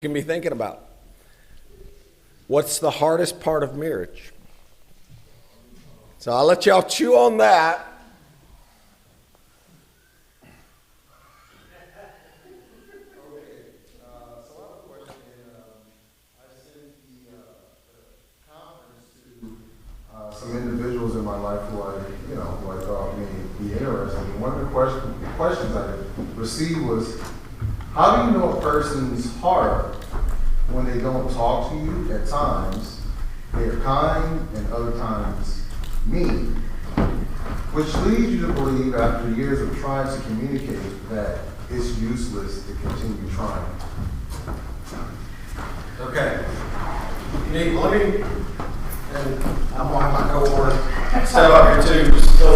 can be thinking about. What's the hardest part of marriage? So I'll let y'all chew on that. Some individuals in my life who I thought may be interesting. And one of the questions I received was, how do you know a person's heart when they don't talk to you? At times, they're kind, and other times, mean. Which leads you to believe, after years of trying to communicate, that it's useless to continue trying. Okay. Let me, and I'm going to have my cohort step up here too, just so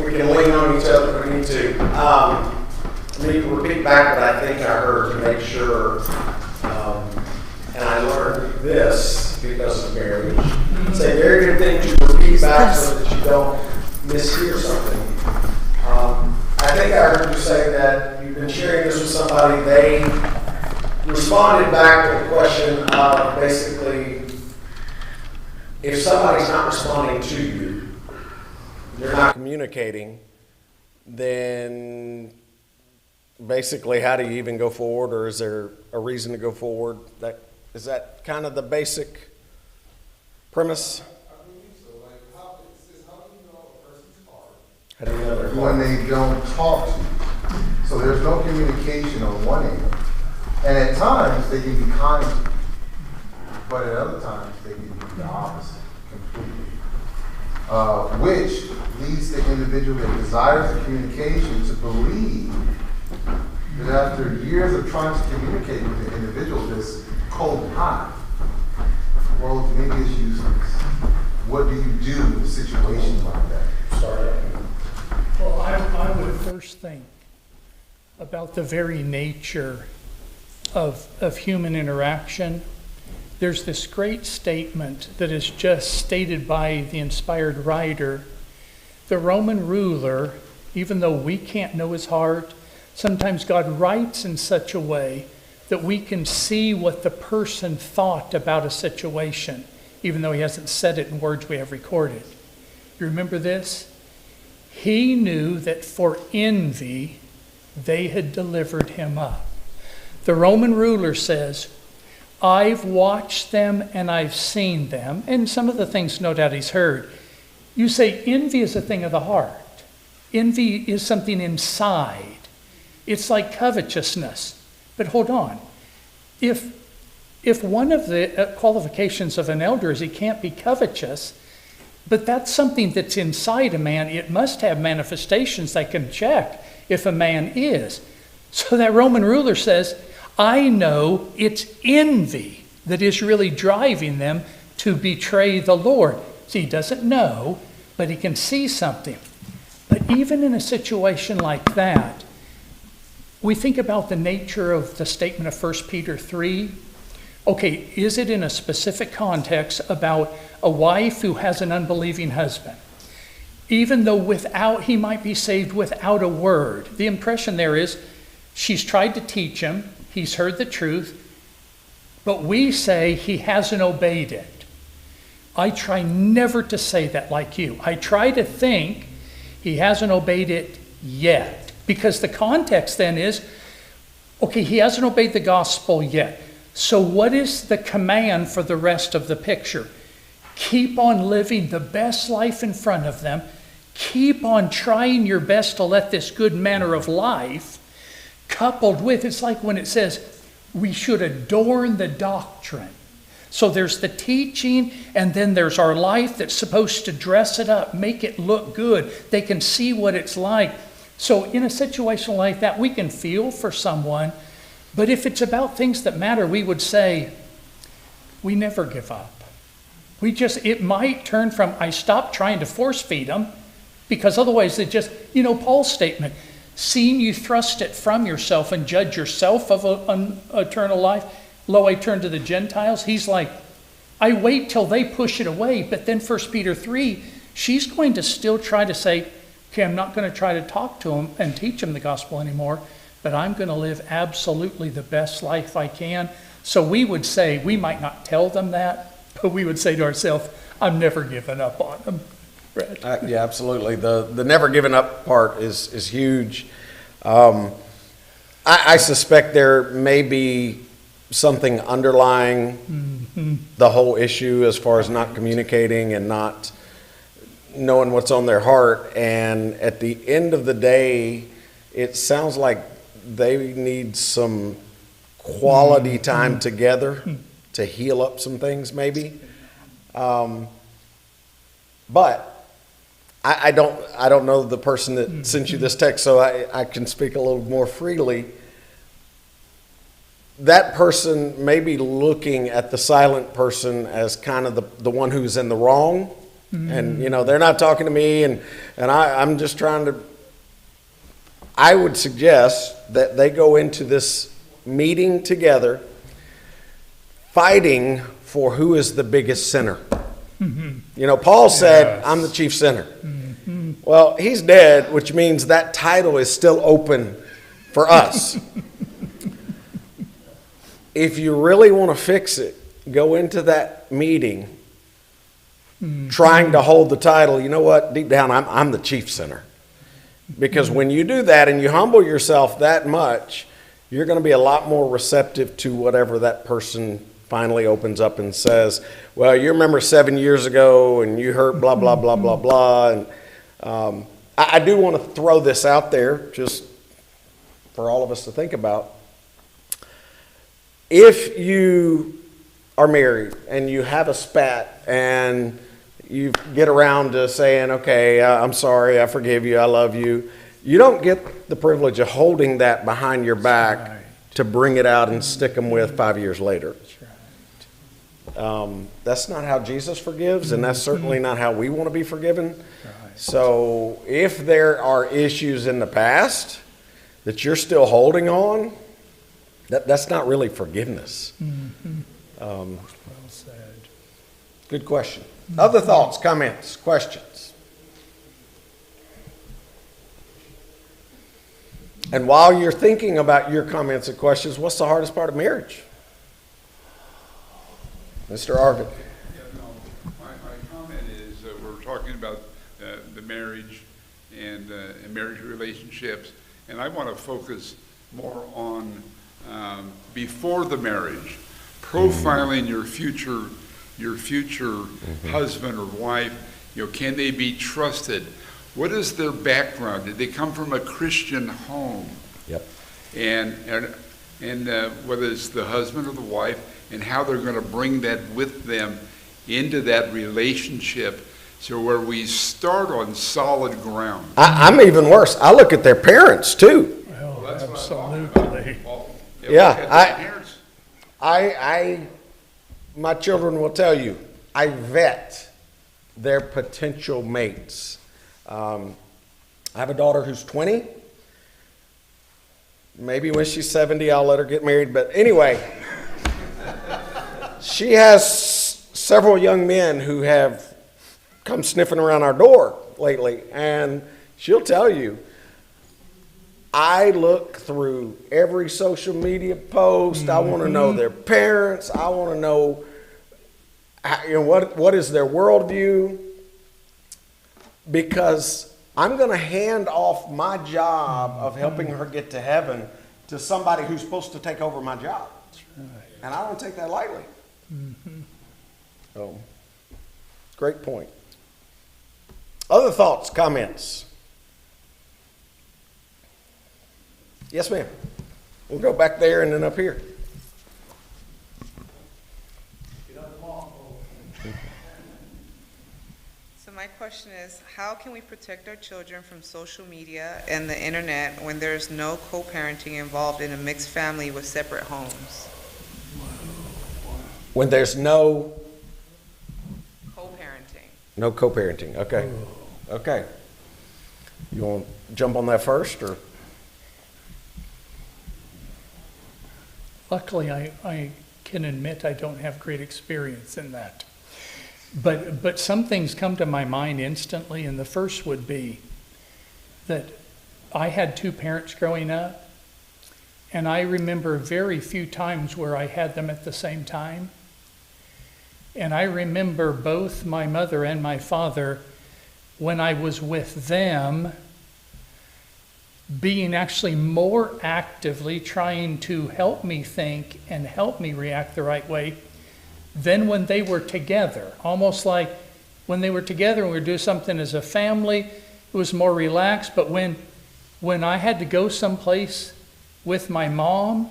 we can lean on each other if we need to. Let me repeat back what I think I heard to make sure. And I learned this because of marriage. Say very good things you repeat back so that you don't mishear something. I think I heard you say that you've been sharing this with somebody. They responded back to the question of basically, if somebody's not responding to you, you're not communicating, then basically how do you even go forward, or is there a reason to go forward? Is that kind of the basic premise? I believe so. Like, how do you know a person's heart? How do you know their heart? When they don't talk to you. So there's no communication on one end. And at times, they can be kind to you. But at other times, they can be the opposite completely. Which leads the individual that desires the communication to believe that after years of trying to communicate with the individual, this cold and hot, well, maybe it's useless. What do you do in a situation like that? Start. Well, I would first think about the very nature of human interaction. There's this great statement that is just stated by the inspired writer. The Roman ruler, even though we can't know his heart, sometimes God writes in such a way that we can see what the person thought about a situation, even though he hasn't said it in words we have recorded. You remember this? He knew that for envy, they had delivered him up. The Roman ruler says, I've watched them and I've seen them, and some of the things no doubt he's heard. You say envy is a thing of the heart. Envy is something inside. It's like covetousness. But hold on. If one of the qualifications of an elder is he can't be covetous, but that's something that's inside a man, it must have manifestations that can check if a man is. So that Roman ruler says, I know it's envy that is really driving them to betray the Lord. See, he doesn't know, but he can see something. But even in a situation like that, we think about the nature of the statement of 1 Peter 3. Okay, is it in a specific context about a wife who has an unbelieving husband? Even though he might be saved without a word. The impression there is she's tried to teach him, he's heard the truth, but we say he hasn't obeyed it. I try never to say that like you. I try to think he hasn't obeyed it yet. Because the context then is, okay, he hasn't obeyed the gospel yet. So what is the command for the rest of the picture? Keep on living the best life in front of them. Keep on trying your best to let this good manner of life, coupled with, it's like when it says, we should adorn the doctrine. So there's the teaching, and then there's our life that's supposed to dress it up, make it look good. They can see what it's like. So in a situation like that, we can feel for someone, but if it's about things that matter, we would say, we never give up. It might turn from, I stopped trying to force feed them, because otherwise it just, Paul's statement, seeing you thrust it from yourself and judge yourself of an eternal life, lo, I turn to the Gentiles. He's like, I wait till they push it away, but then 1 Peter 3, she's going to still try to say, okay, I'm not going to try to talk to them and teach them the gospel anymore, but I'm going to live absolutely the best life I can. So we would say, we might not tell them that, but we would say to ourselves, I'm never giving up on them. Brad? Yeah, absolutely. The never giving up part is huge. I suspect there may be something underlying the whole issue as far as not communicating and not knowing what's on their heart. And at the end of the day, it sounds like they need some quality time together to heal up some things maybe. But I don't know the person that sent you this text, so I can speak a little more freely. That person may be looking at the silent person as kind of the one who's in the wrong. And, they're not talking to me, and I'm just trying to. I would suggest that they go into this meeting together fighting for who is the biggest sinner. Paul said, I'm the chief sinner. Well, he's dead, which means that title is still open for us. If you really want to fix it, go into that meeting trying to hold the title. You know what? Deep down, I'm the chief sinner. Because when you do that and you humble yourself that much, you're going to be a lot more receptive to whatever that person finally opens up and says, well, you remember 7 years ago and you heard blah, blah, blah, blah, blah. And I do want to throw this out there just for all of us to think about. If you are married and you have a spat and you get around to saying, okay, I'm sorry, I forgive you, I love you, you don't get the privilege of holding that behind your back to bring it out and stick them with 5 years later. That's not how Jesus forgives, and that's certainly not how we want to be forgiven. So if there are issues in the past that you're still holding on, that's not really forgiveness. Well said. Good question. Other thoughts, comments, questions? And while you're thinking about your comments and questions, what's the hardest part of marriage? Mr. Arvid. My comment is we're talking about the marriage and marriage relationships, and I want to focus more on before the marriage, profiling your future husband or wife. Can they be trusted? What is their background? Did they come from a Christian home? Yep. And whether it's the husband or the wife, and how they're going to bring that with them into that relationship, so where we start on solid ground. I'm even worse. I look at their parents too. Well, absolutely. Yeah, my children will tell you, I vet their potential mates. I have a daughter who's 20. Maybe when she's 70, I'll let her get married. But anyway, she has several young men who have come sniffing around our door lately. And she'll tell you, I look through every social media post. I want to know their parents. I want to know, what is their worldview, because I'm going to hand off my job of helping her get to heaven to somebody who's supposed to take over my job. And I don't take that lightly. So, great point. Other thoughts, comments? Yes, ma'am. We'll go back there and then up here. So my question is, how can we protect our children from social media and the internet when there's no co-parenting involved in a mixed family with separate homes? When there's no Co-parenting. no co-parenting. Okay. Okay. You want to jump on that first, or? Luckily, I can admit I don't have great experience in that. But some things come to my mind instantly, and the first would be that I had two parents growing up, And I remember very few times where I had them at the same time. And I remember both my mother and my father, when I was with them, being actually more actively trying to help me think and help me react the right way than when they were together. Almost like when they were together and we were doing something as a family, it was more relaxed. But when I had to go someplace with my mom,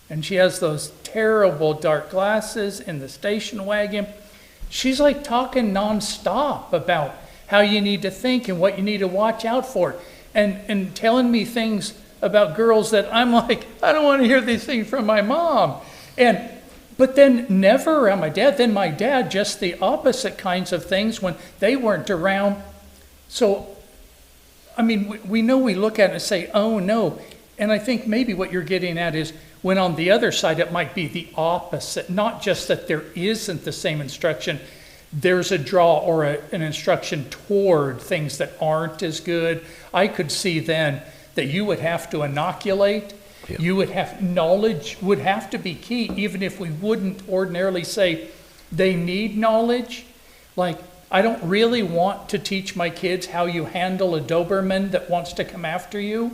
and she has those terrible dark glasses in the station wagon, she's like talking nonstop about how you need to think and what you need to watch out for, and telling me things about girls that I'm like, I don't want to hear these things from my mom. But then never around my dad. Then my dad, just the opposite kinds of things when they weren't around. So, I mean, we know, we look at it and say, oh no. And I think maybe what you're getting at is when on the other side it might be the opposite. Not just that there isn't the same instruction, there's a draw or an instruction toward things that aren't as good. I could see then that you would have to inoculate. Yeah. You would have, knowledge would have to be key, even if we wouldn't ordinarily say they need knowledge. Like, I don't really want to teach my kids how you handle a Doberman that wants to come after you.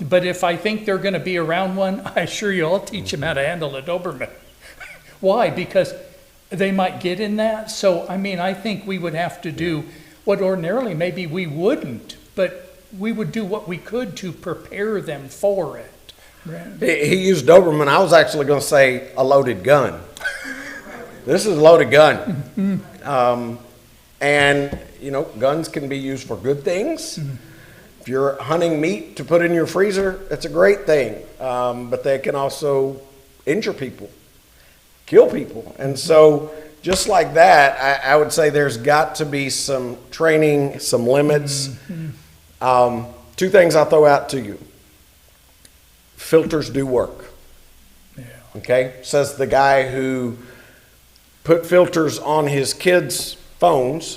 But if I think they're going to be around one, I assure you I'll teach them how to handle a Doberman. Why? Because they might get in that. So, I mean, I think we would have to do what ordinarily maybe we wouldn't, but we would do what we could to prepare them for it. He used Doberman. I was actually going to say a loaded gun. This is a loaded gun. And, you know, guns can be used for good things. If you're hunting meat to put in your freezer, it's a great thing. But they can also injure people, kill people. And so just like that, I would say there's got to be some training, some limits. Two things I'll throw out to you. Filters do work. Yeah. Okay? Says the guy who put filters on his kids' phones.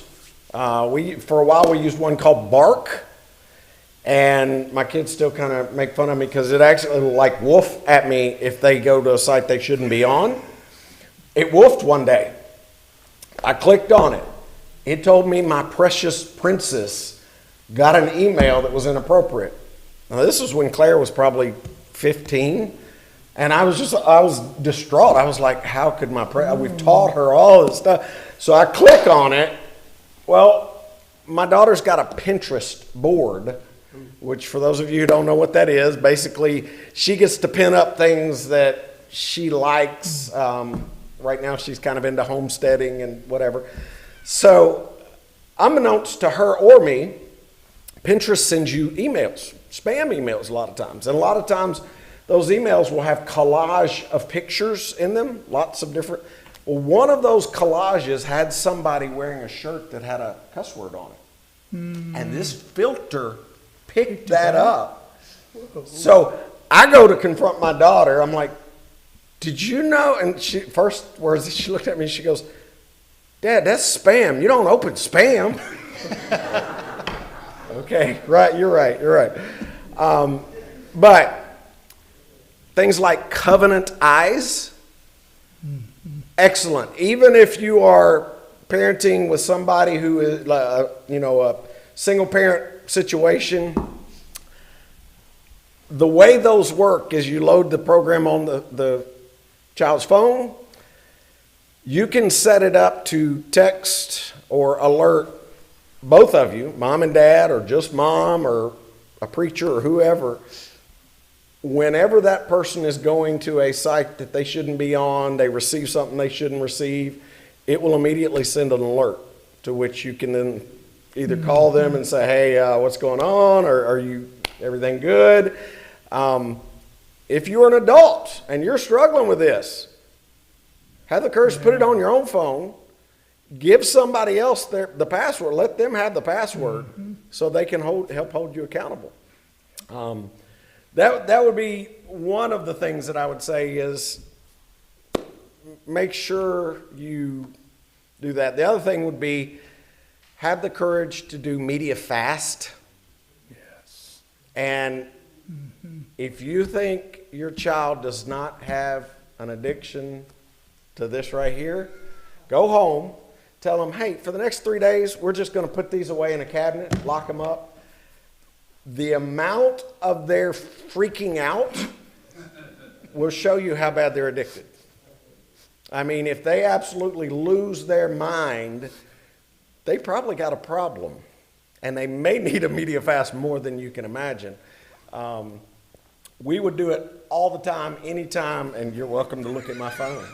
For a while we used one called Bark. And my kids still kind of make fun of me because it actually will like woof at me if they go to a site they shouldn't be on. It woofed one day. I clicked on it. It told me my precious princess got an email that was inappropriate. Now this was when Claire was probably 15. And I was distraught. I was like, how could we've taught her all this stuff. So I click on it. Well, my daughter's got a Pinterest board, which for those of you who don't know what that is, basically she gets to pin up things that she likes. Right now she's kind of into homesteading and whatever. So unbeknownst to her or me, Pinterest sends you emails, spam emails a lot of times. And a lot of times those emails will have collage of pictures in them, lots of different. Well, one of those collages had somebody wearing a shirt that had a cuss word on it. And this filter picked that up. So I go to confront my daughter. I'm like, did you know? And she looked at me and she goes, Dad, that's spam. You don't open spam. Okay, right, you're right. But things like Covenant Eyes, excellent. Even if you are parenting with somebody who is, a single parent situation, the way those work is you load the program on the child's phone. You can set it up to text or alert both of you, mom and dad, or just mom, or a preacher, or whoever. Whenever that person is going to a site that they shouldn't be on, they receive something they shouldn't receive, it will immediately send an alert to which you can then either call them and say, hey, what's going on? Or are you everything good? If you're an adult and you're struggling with this, have the courage to put it on your own phone. Give somebody else the password. Let them have the password so they can help hold you accountable. That would be one of the things that I would say is make sure you do that. The other thing would be have the courage to do media fast. Yes. And if you think your child does not have an addiction to this right here, go home, tell them, hey, for the next 3 days, we're just going to put these away in a cabinet, lock them up. The amount of their freaking out will show you how bad they're addicted. I mean, if they absolutely lose their mind, they probably got a problem. And they may need a media fast more than you can imagine. We would do it all the time, anytime, and you're welcome to look at my phone.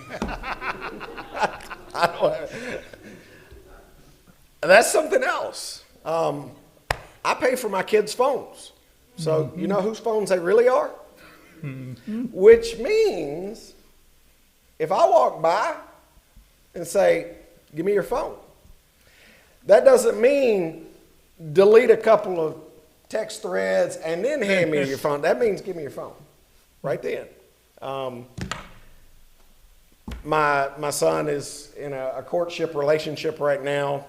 That's something else. I pay for my kids' phones. So you know whose phones they really are? Which means if I walk by and say, give me your phone, that doesn't mean delete a couple of text threads and then hand me your phone. That means give me your phone right then. My son is in a courtship relationship right now,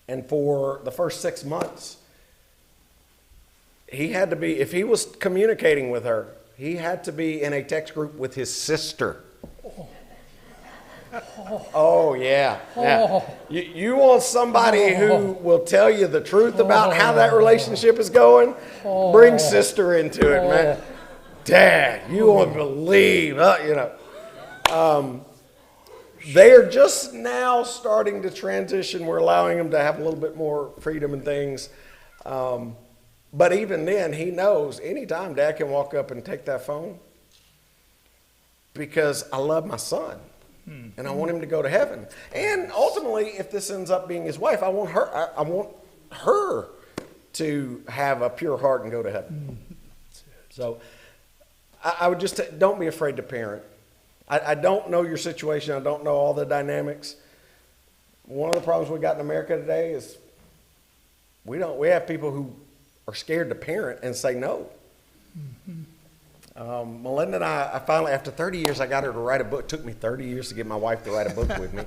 and for the first 6 months, he had to be, if he was communicating with her, he had to be in a text group with his sister. Oh, yeah. You want somebody who will tell you the truth about how that relationship is going? Bring sister into it, man. Dad, you won't believe, they're just now starting to transition. We're allowing them to have a little bit more freedom and things. But even then, he knows anytime Dad can walk up and take that phone, because I love my son. And I want him to go to heaven. And ultimately, if this ends up being his wife, I want her to have a pure heart and go to heaven. So I would just don't be afraid to parent. I don't know your situation. I don't know all the dynamics. One of the problems we got in America today is we have people who are scared to parent and say no. Melinda and I finally, after 30 years, I got her to write a book. It took me 30 years to get my wife to write a book with me.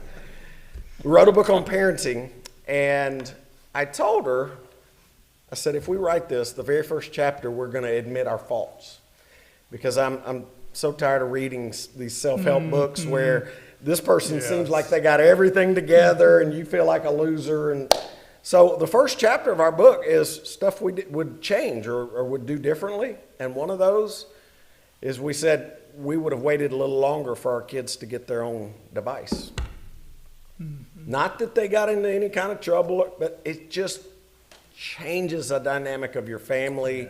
We wrote a book on parenting, and I told her, I said, if we write this, the very first chapter, we're going to admit our faults. Because I'm so tired of reading these self-help books where this person seems like they got everything together and you feel like a loser. And so the first chapter of our book is stuff we would change or would do differently. And one of those is we said we would have waited a little longer for our kids to get their own device. Not that they got into any kind of trouble, but it just changes the dynamic of your family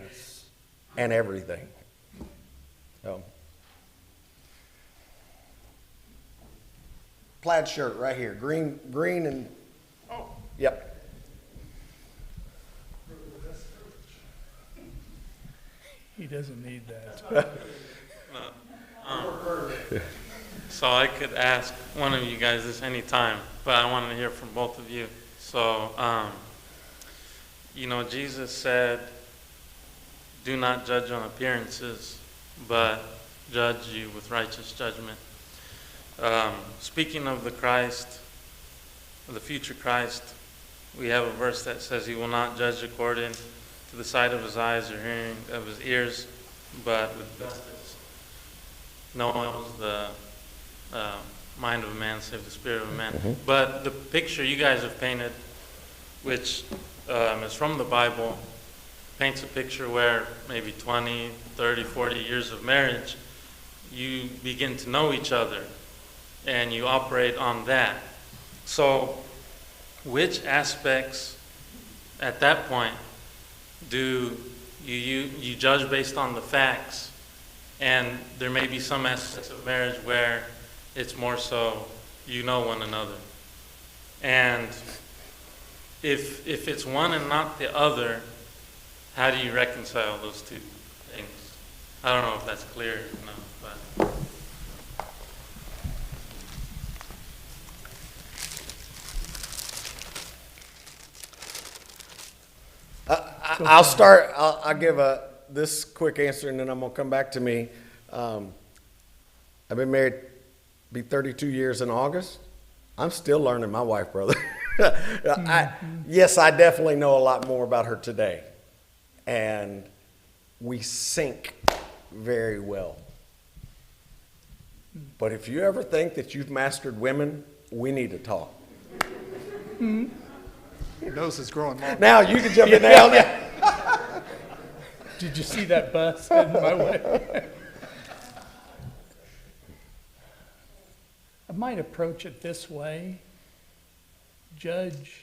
and everything. So, plaid shirt right here, green and, yep. He doesn't need that. So I could ask one of you guys this anytime, but I wanted to hear from both of you. So, Jesus said, do not judge on appearances, but judge you with righteous judgment. Speaking of the Christ, the future Christ, we have a verse that says he will not judge according to the sight of his eyes or hearing of his ears, but with justice. No one knows the mind of a man save the spirit of a man. But the picture you guys have painted, which is from the Bible, paints a picture where maybe 20, 30, 40 years of marriage, you begin to know each other and you operate on that. So which aspects at that point do you judge based on the facts? And there may be some aspects of marriage where it's more so you know one another. And if it's one and not the other, how do you reconcile those two things? I don't know if that's clear enough, but. I'll start. I'll give this quick answer, and then I'm gonna come back to me. I've been married, be 32 years in August. I'm still learning my wife, brother. Yes, I definitely know a lot more about her today, and we sync very well. But if you ever think that you've mastered women, we need to talk. Your nose is growing long. Now you can jump in now. Did you see that bus heading my way? I might approach it this way. Judge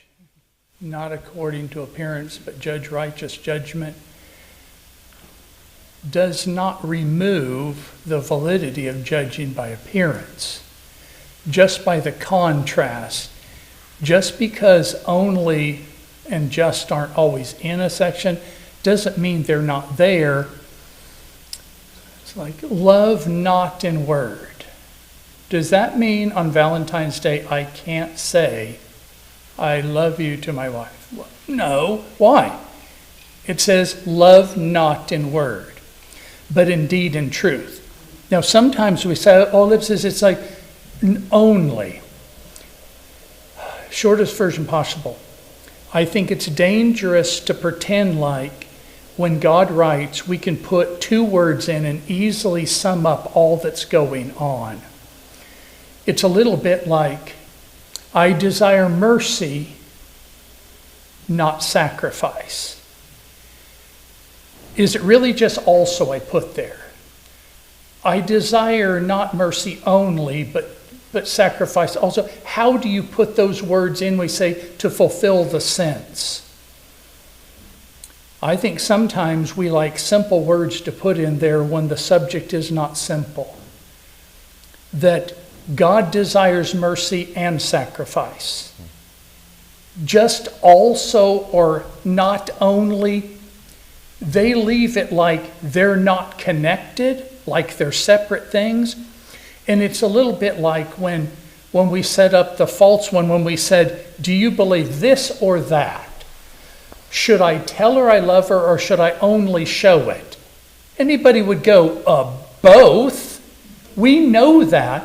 not according to appearance, but judge righteous judgment does not remove the validity of judging by appearance. Just by the contrast, just because only and just aren't always in a section doesn't mean they're not there. It's like love not in word. Does that mean on Valentine's Day I can't say I love you to my wife? Well, no. Why? It says love not in word, but in deed and truth. Now sometimes we say, oh, it's like only. Shortest version possible. I think it's dangerous to pretend like when God writes, we can put 2 words in and easily sum up all that's going on. It's a little bit like, I desire mercy, not sacrifice. Is it really just also I put there? I desire not mercy only, but sacrifice also. How do you put those words in, we say, to fulfill the sense? I think sometimes we like simple words to put in there when the subject is not simple. That God desires mercy and sacrifice. Just also or not only, they leave it like they're not connected, like they're separate things. And it's a little bit like when we set up the false one, when we said, do you believe this or that? Should I tell her I love her or should I only show it? Anybody would go, both. We know that,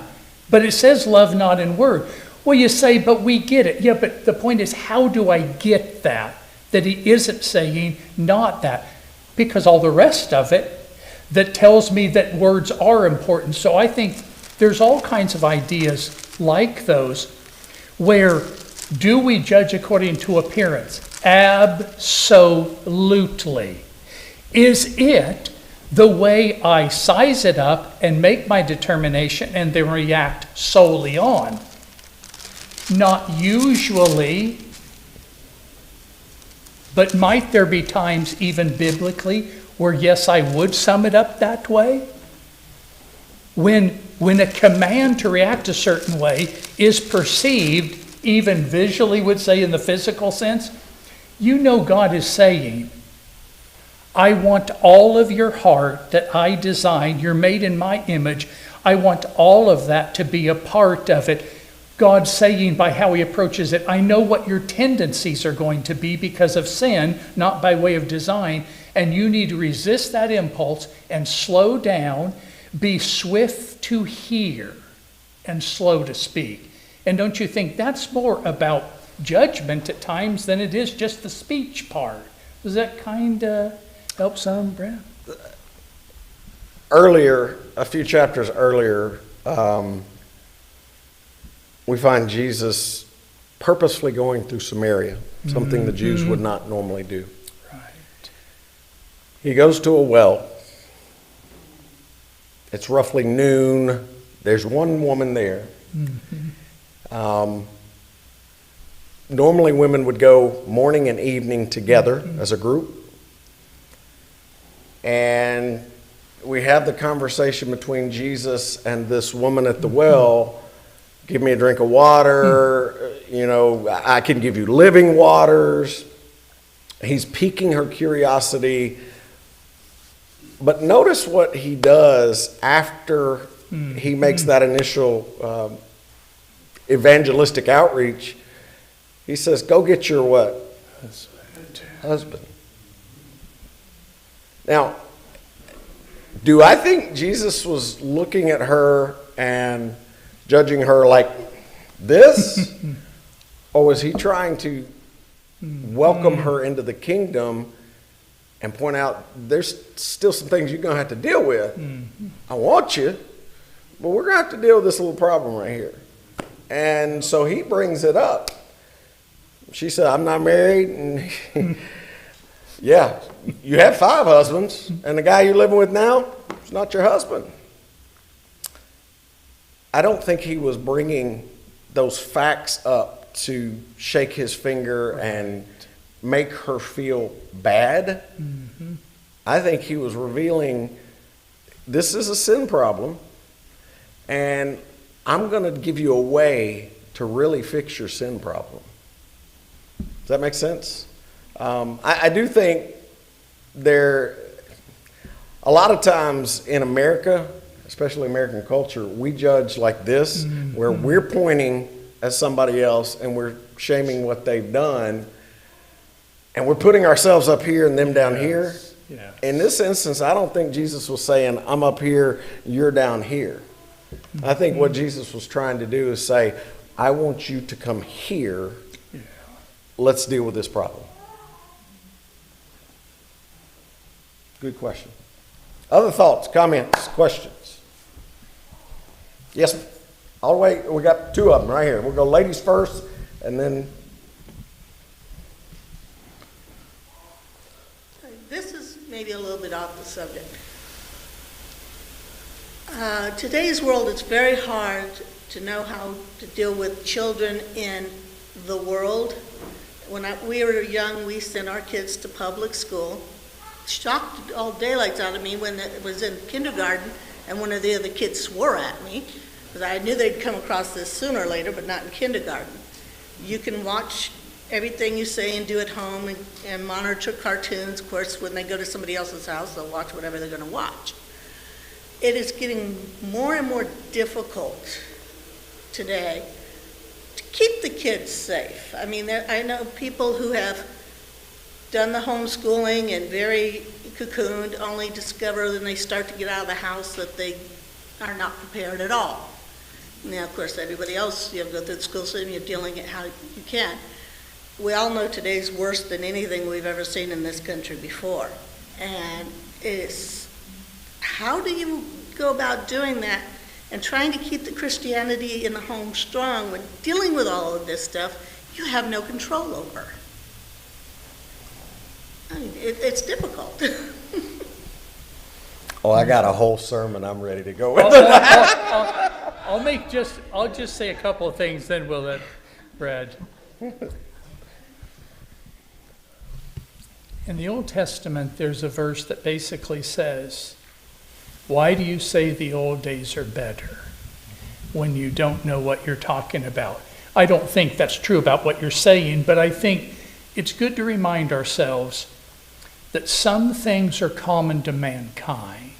but it says love not in word. Well, you say, but we get it. Yeah, but the point is, how do I get that? That he isn't saying not that. Because all the rest of it that tells me that words are important. So I think there's all kinds of ideas like those where do we judge according to appearance? Absolutely. Is it the way I size it up and make my determination and then react solely on? Not usually, but might there be times even biblically where yes, I would sum it up that way? When a command to react a certain way is perceived, even visually would say in the physical sense, you know God is saying, I want all of your heart that I designed, you're made in my image, I want all of that to be a part of it. God's saying by how he approaches it, I know what your tendencies are going to be because of sin, not by way of design, and you need to resist that impulse and slow down, be swift to hear and slow to speak. And don't you think that's more about judgment at times than it is just the speech part? Does that kind of help some, Brad? Earlier, a few chapters earlier, we find Jesus purposefully going through Samaria, something the Jews would not normally do. Right. He goes to a well. It's roughly noon. There's one woman there. Normally women would go morning and evening together as a group. And we have the conversation between Jesus and this woman at the well. Give me a drink of water. You know, I can give you living waters. He's piquing her curiosity. But notice what he does after he makes that initial evangelistic outreach. He says, go get your what? Husband. Now, do I think Jesus was looking at her and judging her like this? Or was he trying to welcome her into the kingdom and point out there's still some things you're going to have to deal with. I want you, but we're going to have to deal with this little problem right here. And so he brings it up. She said, I'm not married. And yeah, you had 5 husbands, and the guy you're living with now is not your husband. I don't think he was bringing those facts up to shake his finger and make her feel bad. I think he was revealing this is a sin problem, and I'm going to give you a way to really fix your sin problem. Does that make sense? I do think a lot of times in America, especially American culture, we judge like this, where we're pointing at somebody else and we're shaming what they've done, and we're putting ourselves up here and them down here. Yeah. In this instance, I don't think Jesus was saying, I'm up here, you're down here. I think what Jesus was trying to do is say, I want you to come here. Let's deal with this problem. Good question. Other thoughts, comments, questions? Yes, all the way, we got 2 of them right here. We'll go ladies first, and then. This is maybe a little bit off the subject. Today's world, it's very hard to know how to deal with children in the world. When we were young, we sent our kids to public school. Shocked all daylights out of me when it was in kindergarten and one of the other kids swore at me, because I knew they'd come across this sooner or later, but not in kindergarten. You can watch everything you say and do at home and monitor cartoons. Of course, when they go to somebody else's house, they'll watch whatever they're going to watch. It is getting more and more difficult today to keep the kids safe. I mean, I know people who have done the homeschooling and very cocooned, only discover when they start to get out of the house that they are not prepared at all. Now, of course, everybody else, you go through the school system, you're dealing it how you can. We all know today's worse than anything we've ever seen in this country before. And it's, how do you go about doing that and trying to keep the Christianity in the home strong when dealing with all of this stuff you have no control over? I mean, it's difficult. Oh, I got a whole sermon I'm ready to go with. I'll just say a couple of things, then we'll let Brad. In the Old Testament, there's a verse that basically says, why do you say the old days are better when you don't know what you're talking about? I don't think that's true about what you're saying, but I think it's good to remind ourselves that some things are common to mankind.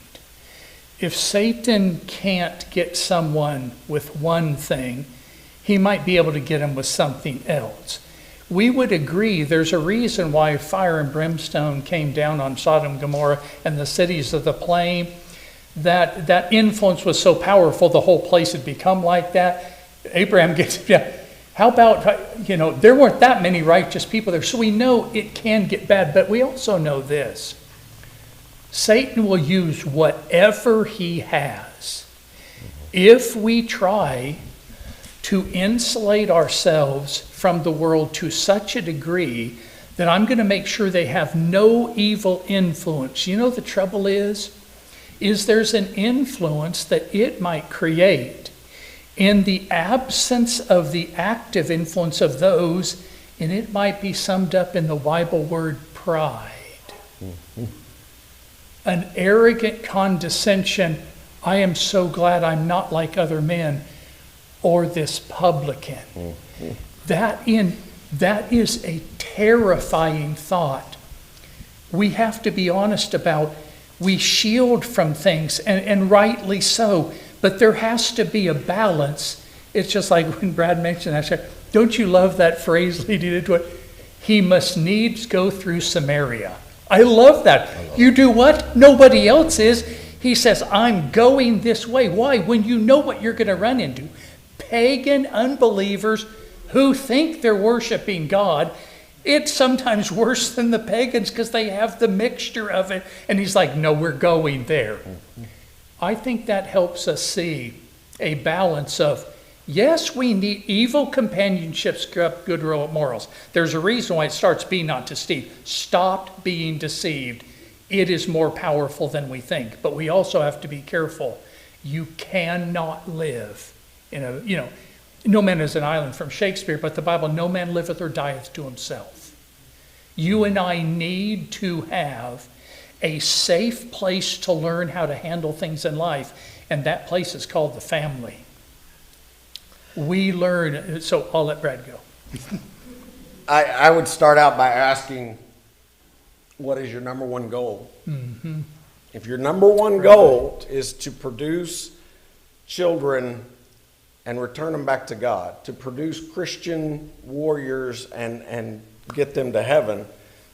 If Satan can't get someone with one thing, he might be able to get him with something else. We would agree there's a reason why fire and brimstone came down on Sodom and Gomorrah and the cities of the plain. That influence was so powerful, the whole place had become like that. Abraham gets, how about, there weren't that many righteous people there. So we know it can get bad, but we also know this. Satan will use whatever he has. If we try to insulate ourselves from the world to such a degree that I'm going to make sure they have no evil influence. You know the trouble is there's an influence that it might create in the absence of the active influence of those, and it might be summed up in the Bible word pride. An arrogant condescension, I am so glad I'm not like other men, or this publican. That is a terrifying thought. We have to be honest about, we shield from things, and rightly so, but there has to be a balance. It's just like when Brad mentioned that, don't you love that phrase leading into it? He must needs go through Samaria. I love that. You do what? Nobody else is. He says, I'm going this way. Why? When you know what you're going to run into. Pagan unbelievers who think they're worshiping God. It's sometimes worse than the pagans because they have the mixture of it. And he's like, no, we're going there. I think that helps us see a balance of, yes, we need evil companionships, good morals. There's a reason why it starts, be not deceived. Stop being deceived. It is more powerful than we think. But we also have to be careful. You cannot live in a, no man is an island from Shakespeare, but the Bible, no man liveth or dieth to himself. You and I need to have a safe place to learn how to handle things in life, and that place is called the family. We learn, so I'll let Brad go. I would start out by asking, what is your number one goal? Mm-hmm. If your number one goal is to produce children and return them back to God, to produce Christian warriors and get them to heaven,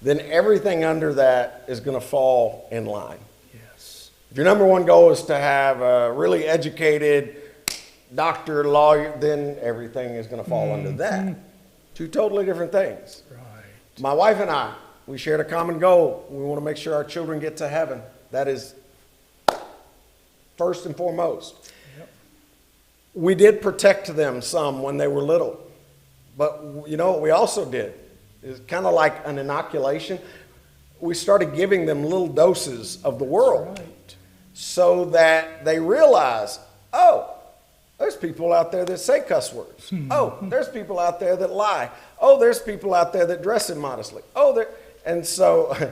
then everything under that is going to fall in line. Yes. If your number one goal is to have a really educated doctor, lawyer, then everything is going to fall under that. Two totally different things. Right. My wife and I, we shared a common goal. We want to make sure our children get to heaven. That is first and foremost. Yep. We did protect them some when they were little. But you know what we also did? It's kind of like an inoculation. We started giving them little doses of the world. Right. So that they realize, oh, there's people out there that say cuss words. Oh, there's people out there that lie. Oh, there's people out there that dress immodestly. And so,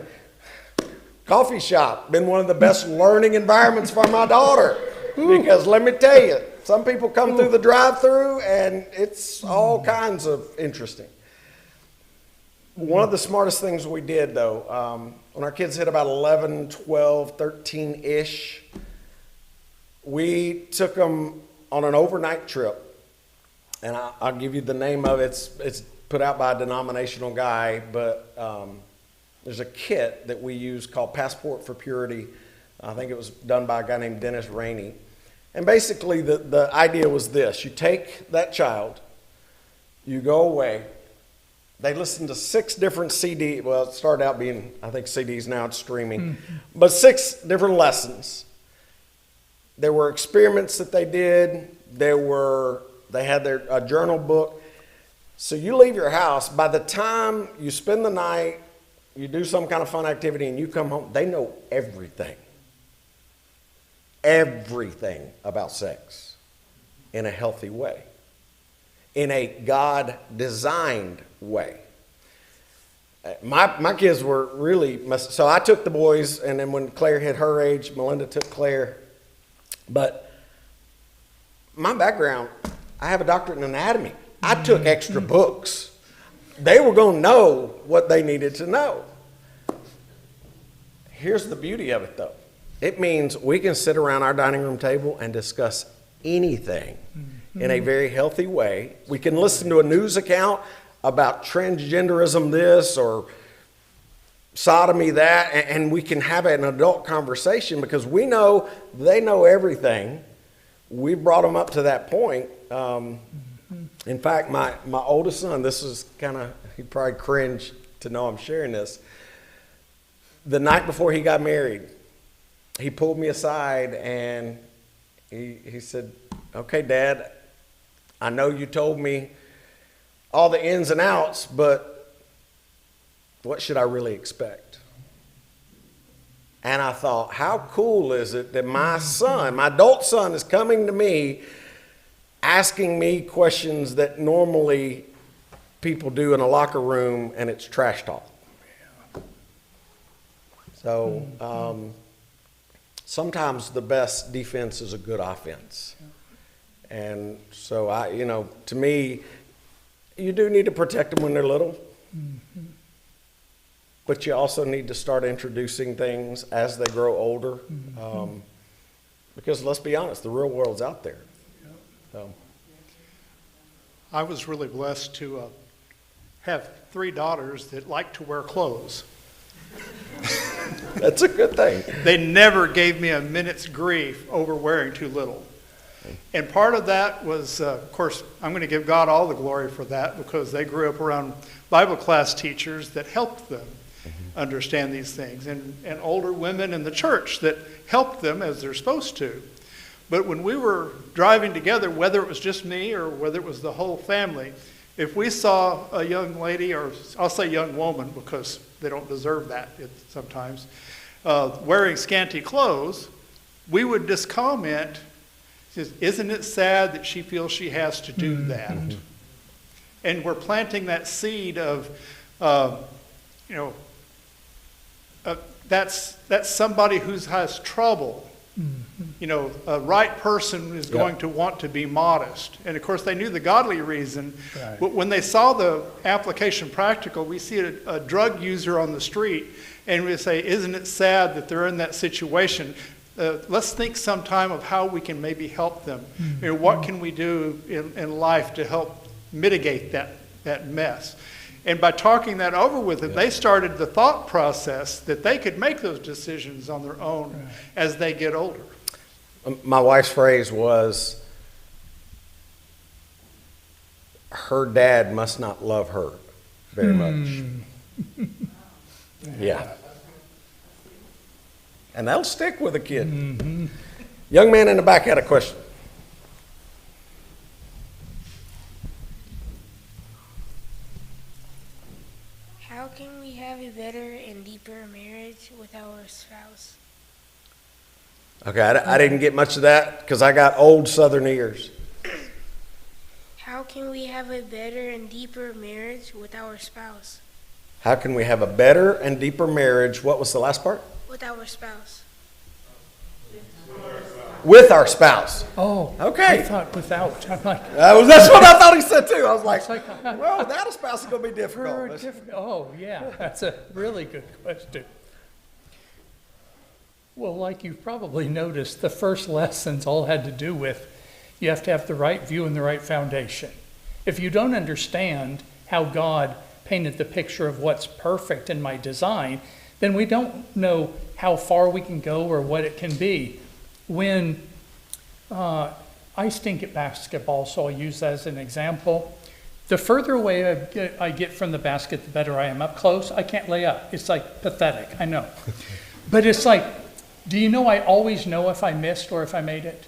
coffee shop, been one of the best learning environments for my daughter. Because let me tell you, some people come through the drive-through and it's all kinds of interesting. One of the smartest things we did, though, when our kids hit about 11, 12, 13-ish, we took them on an overnight trip. And I'll give you the name of it. It's put out by a denominational guy, but there's a kit that we use called Passport for Purity. I think it was done by a guy named Dennis Rainey. And basically the idea was this. You take that child, you go away, they listen to 6 different CDs. Well, it started out being, I think, CDs, now it's streaming. But 6 different lessons. There were experiments that they did. They had their journal book. So you leave your house. By the time you spend the night, you do some kind of fun activity, and you come home, they know everything. Everything about sex in a healthy way, in a God-designed way. My kids were really, so I took the boys, and then when Claire hit her age, Melinda took Claire. But my background, I have a doctorate in anatomy. I took extra books. They were going to know what they needed to know. Here's the beauty of it, though. It means we can sit around our dining room table and discuss anything in a very healthy way. We can listen to a news account about transgenderism this or sodomy that, and we can have an adult conversation because we know they know everything. We brought them up to that point. In fact, my oldest son, this is kind of, he'd probably cringe to know I'm sharing this. The night before he got married, he pulled me aside and he said, okay, Dad, I know you told me all the ins and outs, but what should I really expect? And I thought, how cool is it that my son, my adult son, is coming to me asking me questions that normally people do in a locker room, and it's trash talk. So sometimes the best defense is a good offense. And so to me, you do need to protect them when they're little. But you also need to start introducing things as they grow older. Because let's be honest, the real world's out there. So. I was really blessed to have 3 daughters that like to wear clothes. That's a good thing. They never gave me a minute's grief over wearing too little. And part of that was, of course, I'm going to give God all the glory for that, because they grew up around Bible class teachers that helped them understand these things, and older women in the church that helped them as they're supposed to. But when we were driving together, whether it was just me or whether it was the whole family, if we saw a young lady, or I'll say young woman because they don't deserve that sometimes, wearing scanty clothes, we would just comment, isn't it sad that she feels she has to do that? And we're planting that seed of, that's somebody who has trouble. A right person is going to want to be modest. And of course, they knew the godly reason. Right. But when they saw the application practical, we see a drug user on the street, and we say, isn't it sad that they're in that situation? Let's think sometime of how we can maybe help them. What can we do in life to help mitigate that mess? And by talking that over with them, they started the thought process that they could make those decisions on their own as they get older. My wife's phrase was, her dad must not love her very much. Yeah. And that'll stick with a kid. Young man in the back had a question. How can we have a better and deeper marriage with our spouse? Okay, I didn't get much of that because I got old Southern ears. How can we have a better and deeper marriage with our spouse? How can we have a better and deeper marriage? What was the last part? With our spouse. With our spouse. Oh, okay. I thought without. I'm like, that's what I thought he said too. I was like, well, that a spouse is going to be difficult. Oh, yeah, that's a really good question. Well, like you've probably noticed, the first lessons all had to do with you have to have the right view and the right foundation. If you don't understand how God painted the picture of what's perfect in my design, then we don't know how far we can go or what it can be. When I stink at basketball, so I'll use that as an example. The further away I get from the basket, the better I am up close. I can't lay up. It's like pathetic, I know. But it's like, do you know I always know if I missed or if I made it?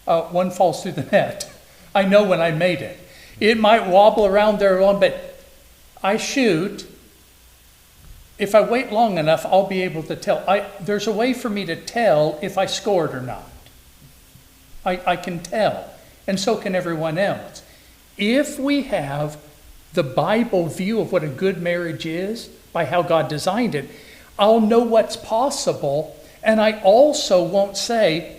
One falls through the net. I know when I made it. It might wobble around there long, but I shoot. If I wait long enough, I'll be able to tell. There's a way for me to tell if I scored or not. I can tell, and so can everyone else. If we have the Bible view of what a good marriage is, by how God designed it, I'll know what's possible, and I also won't say,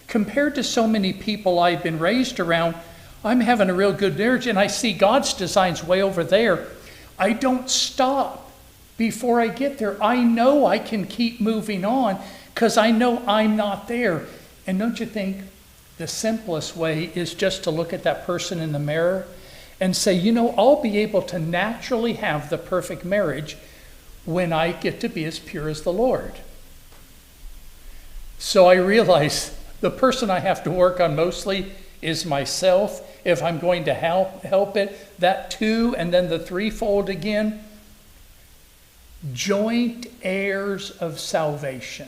compared to so many people I've been raised around, I'm having a real good marriage, and I see God's designs way over there. I don't stop before I get there. I know I can keep moving on because I know I'm not there. And don't you think the simplest way is just to look at that person in the mirror and say, you know, I'll be able to naturally have the perfect marriage when I get to be as pure as the Lord. So I realize the person I have to work on mostly is myself. If I'm going to help it, that too, and then the threefold again. Joint heirs of salvation.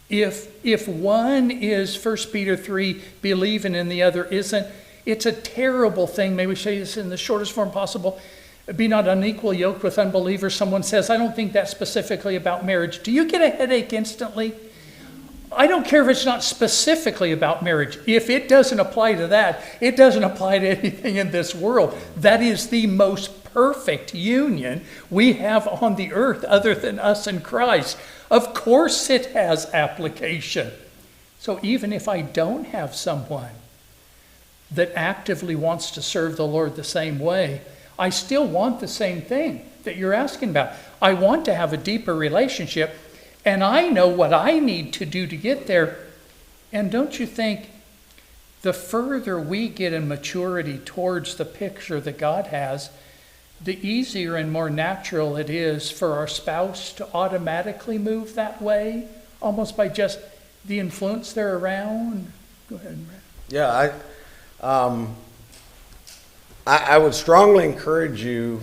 If one is 1 Peter 3, believing and the other isn't, it's a terrible thing. May we say this in the shortest form possible. Be not unequally yoked with unbelievers. Someone says, I don't think that's specifically about marriage. Do you get a headache instantly? I don't care if it's not specifically about marriage. If it doesn't apply to that, it doesn't apply to anything in this world. That is the most perfect union we have on the earth other than us and Christ. Of course it has application. So even if I don't have someone that actively wants to serve the Lord the same way, I still want the same thing that you're asking about. I want to have a deeper relationship, and I know what I need to do to get there. And don't you think the further we get in maturity towards the picture that God has, the easier and more natural it is for our spouse to automatically move that way, almost by just the influence they're around? Go ahead, Brad. Yeah, I would strongly encourage you,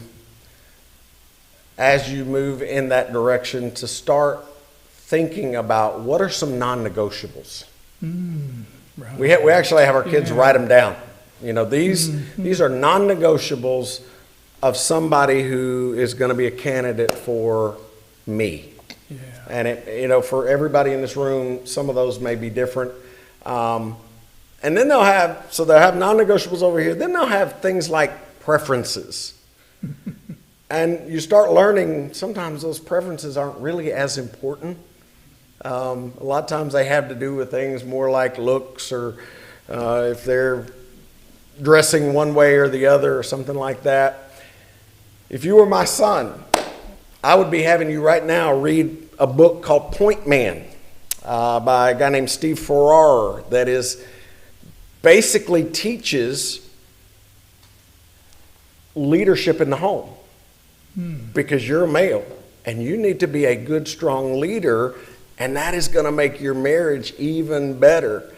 as you move in that direction, to start thinking about what are some non-negotiables. Right. We actually have our kids Yeah. write them down. You know, these are non-negotiables of somebody who is going to be a candidate for me. Yeah. And for everybody in this room, some of those may be different. And then they'll have non-negotiables over here. Then they'll have things like preferences. And you start learning sometimes those preferences aren't really as important. A lot of times they have to do with things more like looks, or if they're dressing one way or the other or something like that. If you were my son, I would be having you right now read a book called Point Man by a guy named Steve Farrar that is basically teaches leadership in the home. Because you're a male and you need to be a good, strong leader, and that is going to make your marriage even better.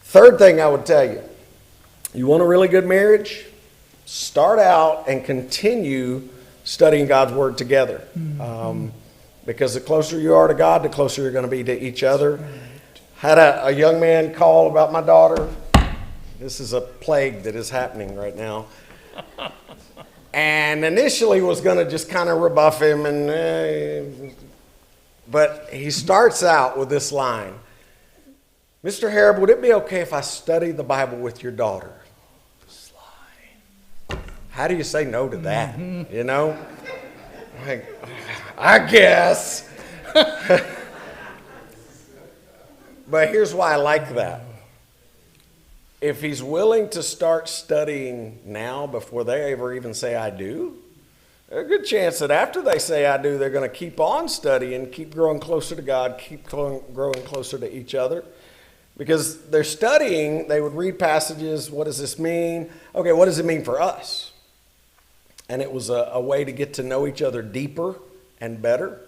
Third thing I would tell you, you want a really good marriage? Start out and continue studying God's Word together. Because the closer you are to God, the closer you're going to be to each other. Had a young man call about my daughter. This is a plague that is happening right now. And initially was going to just kind of rebuff him, but he starts out with this line: "Mr. Harrub, would it be okay if I study the Bible with your daughter?" How do you say no to that? You know, like, I guess. But here's why I like that. If he's willing to start studying now before they ever even say I do, there's a good chance that after they say I do, they're going to keep on studying, keep growing closer to God, keep growing closer to each other. Because they're studying, they would read passages. What does this mean? Okay, what does it mean for us? And it was a way to get to know each other deeper and better.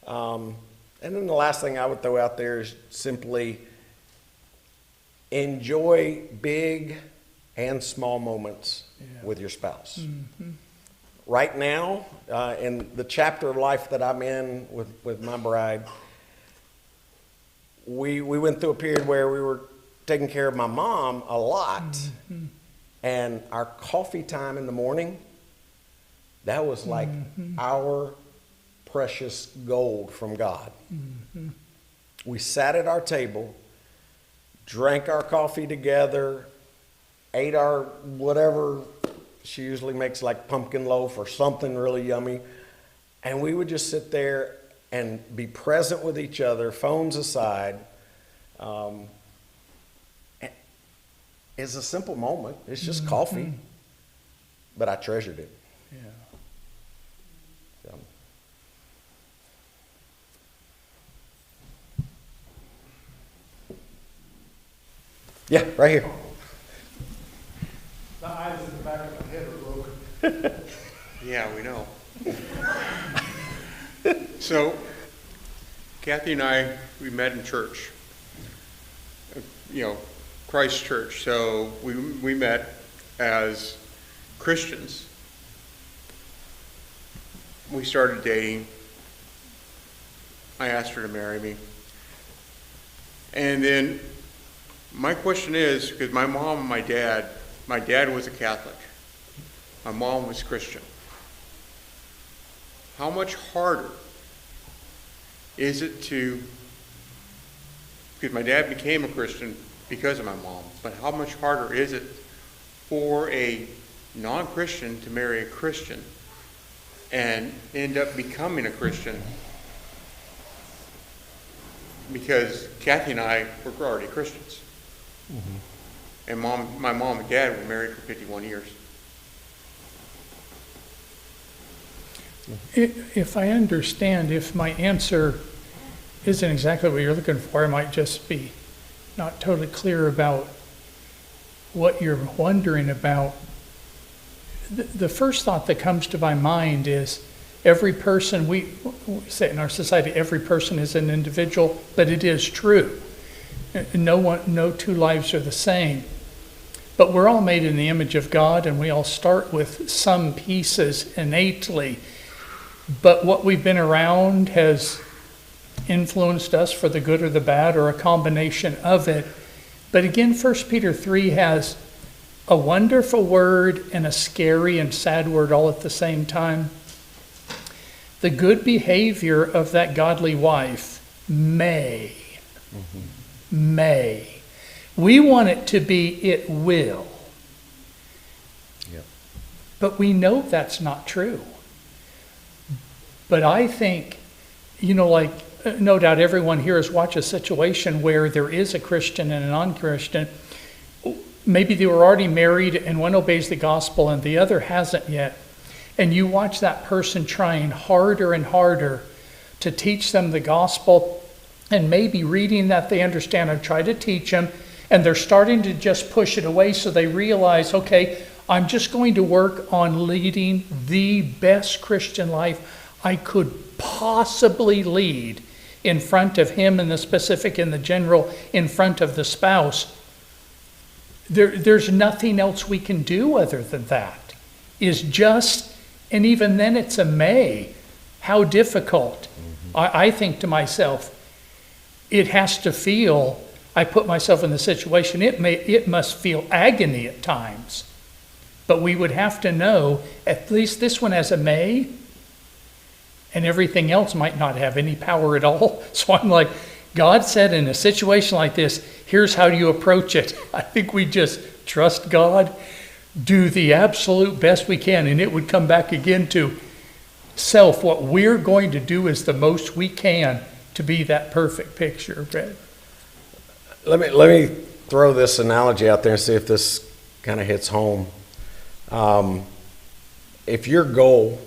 And then the last thing I would throw out there is simply enjoy big and small moments with your spouse. Right now, in the chapter of life that I'm in with my bride, we went through a period where we were taking care of my mom a lot. And our coffee time in the morning, that was like our precious gold from God. We sat at our table, drank our coffee together, ate our whatever. She usually makes like pumpkin loaf or something really yummy. And we would just sit there and be present with each other, phones aside. It's a simple moment. It's just coffee. But I treasured it. Yeah. So. Yeah, right here. The eyes in the back of my head are broken. Yeah, we know. So, Kathy and I, we met in church, Christ Church. So we met as Christians. We started dating. I asked her to marry me. And then my question is, because my mom and my dad was a Catholic. My mom was Christian. How much harder is it because my dad became a Christian because of my mom, but how much harder is it for a non-Christian to marry a Christian and end up becoming a Christian? Because Kathy and I were already Christians. And my mom and dad were married for 51 years. If I understand, if my answer isn't exactly what you're looking for, I might just be not totally clear about what you're wondering about. The first thought that comes to my mind is every person, we say in our society, every person is an individual, but it is true. No two lives are the same. But we're all made in the image of God, and we all start with some pieces innately. But what we've been around has influenced us for the good or the bad, or a combination of it. But again, 1 Peter 3 has a wonderful word and a scary and sad word all at the same time. The good behavior of that godly wife may. We want it to be it will. Yep. But we know that's not true. But I think, like, no doubt everyone here has watched a situation where there is a Christian and a non-Christian. Maybe they were already married and one obeys the gospel and the other hasn't yet. And you watch that person trying harder and harder to teach them the gospel, and maybe reading that they understand and try to teach them, and they're starting to just push it away, so they realize, okay, I'm just going to work on leading the best Christian life I could possibly lead in front of him, in the specific, in the general, in front of the spouse. There's nothing else we can do other than that. Is just, and even then it's a may. How difficult. I think to myself, it has to feel, I put myself in the situation, it must feel agony at times. But we would have to know, at least this one has a may, and everything else might not have any power at all. So I'm like, God said in a situation like this, here's how you approach it. I think we just trust God, do the absolute best we can, and it would come back again to self. What we're going to do is the most we can to be that perfect picture, Brad. Let me throw this analogy out there and see if this kind of hits home. If your goal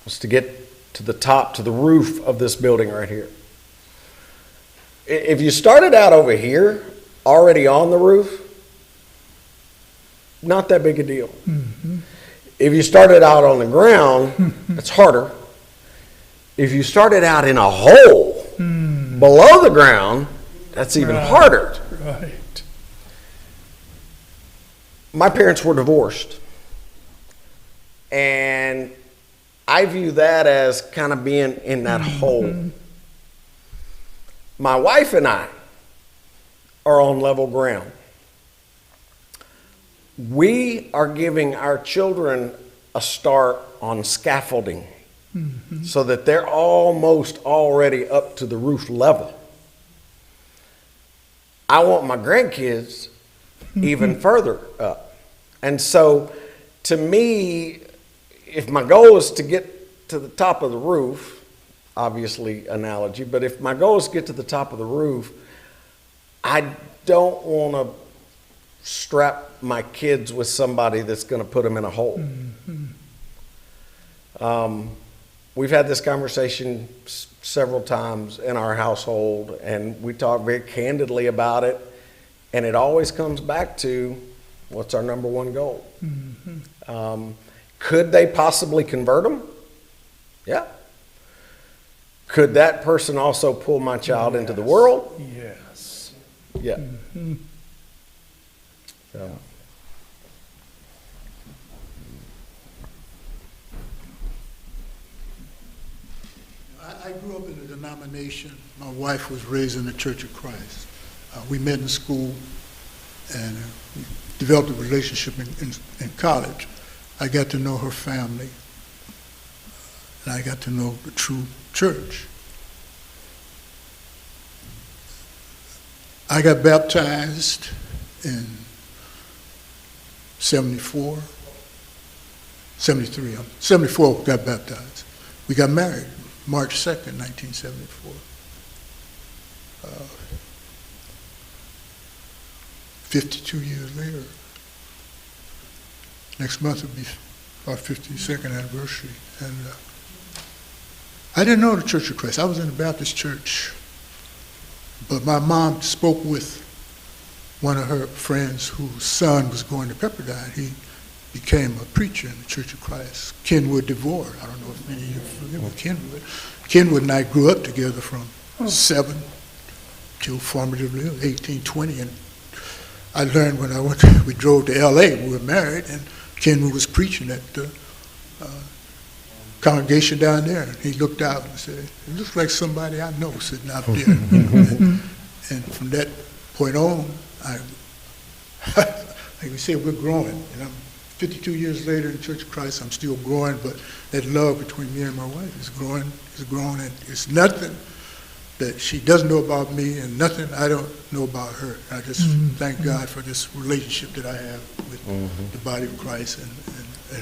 was to get to the top, to the roof of this building right here, if you started out over here, already on the roof, not that big a deal. Mm-hmm. If you started out on the ground, it's harder. If you started out in a hole below the ground, that's even harder. Right. My parents were divorced, and I view that as kind of being in that hole. My wife and I are on level ground. We are giving our children a start on scaffolding so that they're almost already up to the roof level. I want my grandkids even further up. And so, to me, if my goal is to get to the top of the roof, obviously analogy, but if my goal is to get to the top of the roof, I don't want to strap my kids with somebody that's going to put them in a hole. We've had this conversation several times in our household, and we talk very candidly about it, and it always comes back to what's our number one goal. Could they possibly convert them? Yeah. Could that person also pull my child into the world? Yes. Yeah. So. I grew up in a denomination. My wife was raised in the Church of Christ. We met in school and we developed a relationship in college. I got to know her family, and I got to know the true church. I got baptized in 74, 73. 74 got baptized. We got married March 2nd, 1974. 52 years later. Next month will be our 52nd anniversary. And I didn't know the Church of Christ. I was in the Baptist church. But my mom spoke with one of her friends whose son was going to Pepperdine. He became a preacher in the Church of Christ, Kenwood DeVore. I don't know if many of you are familiar with Kenwood. Kenwood and I grew up together from 7 till formatively, 18, 20. And I learned when we drove to L.A., we were married, and Ken was preaching at the congregation down there. And he looked out and said, "It looks like somebody I know sitting out there." And from that point on, like we said, we're growing. And I'm 52 years later in the Church of Christ, I'm still growing, but that love between me and my wife is growing, and it's nothing that she doesn't know about me and nothing I don't know about her. I just thank God for this relationship that I have with the body of Christ and